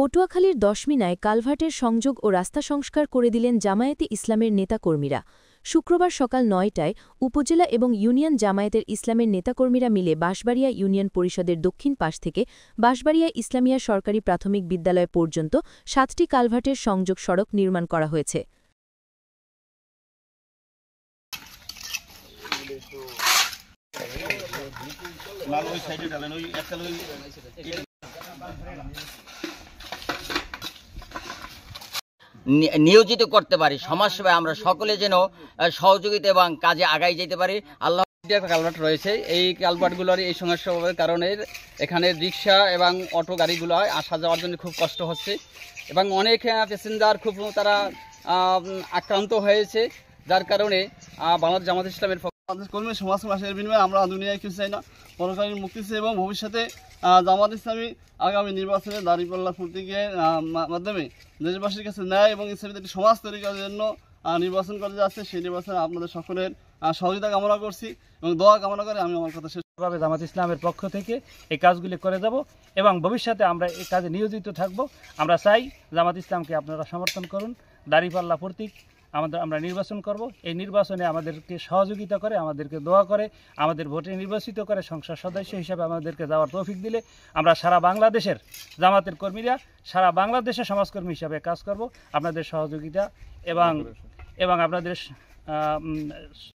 পটুয়াখালীর দশমিনায় কালভার্টের সংযোগ ও রাস্তা সংস্কার করে দিলেন জামায়াতে ইসলামের নেতাকর্মীরা। শুক্রবার সকাল ৯টায় উপজেলা এবং ইউনিয়ন জামায়াতের ইসলামের নেতাকর্মীরা মিলে বাঁশবাড়িয়া ইউনিয়ন পরিষদের দক্ষিণ পাশ থেকে বাঁশবাড়িয়া ইসলামিয়া সরকারি প্রাথমিক বিদ্যালয় পর্যন্ত ৭টি কালভার্টের সংযোগ সড়ক নির্মাণ করা হয়েছে। নিয়োজিত করতে পারি, সমাজসেবায় আমরা সকলে যেন সহযোগিতা এবং কাজে আগাই যেতে পারি। আল্লাহ কালভার্ট রয়েছে, এই কালভার্টগুলোর এই সমস্যার কারণে এখানে রিক্সা এবং অটো গাড়িগুলো আসা যাওয়ার জন্য খুব কষ্ট হচ্ছে এবং অনেক প্যাসেঞ্জার খুব তারা আক্রান্ত হয়েছে, যার কারণে বাংলাদেশ জামাত ইসলামের কর্মী সমাজ মাসের বিনিময়ে আমরা দুনিয়ায় কিছু চাই না, পরকালীন মুক্তি চাই এবং ভবিষ্যতে জামাত ইসলামী আগামী নির্বাচনে দাঁড়িপাল্লা প্রতীকের মাধ্যমে দেশবাসীর কাছে ন্যায় এবং ইসলামীদের একটি সমাজ তৈরি করার জন্য নির্বাচন করে যাচ্ছে। সেই নির্বাচনে আপনাদের সকলের সহযোগিতা কামনা করছি এবং দোয়া কামনা করে আমি আমার কথা শেষ। জামাত ইসলামের পক্ষ থেকে এই কাজগুলি করে যাব এবং ভবিষ্যতে আমরা এই কাজে নিয়োজিত থাকব। আমরা চাই জামাত ইসলামকে আপনারা সমর্থন করুন, দাঁড়িপাল্লা প্রতীক আমরা নির্বাচন করব। এই নির্বাচনে আমাদেরকে সহযোগিতা করে, আমাদেরকে দোয়া করে, আমাদের ভোটে নির্বাচিত করে সংসদ সদস্য হিসাবে আমাদেরকে যাওয়ার তৌফিক দিলে আমরা সারা বাংলাদেশের জামাতের কর্মীরা সারা বাংলাদেশের সমাজকর্মী হিসাবে কাজ করব। আপনাদের সহযোগিতা এবং আপনাদের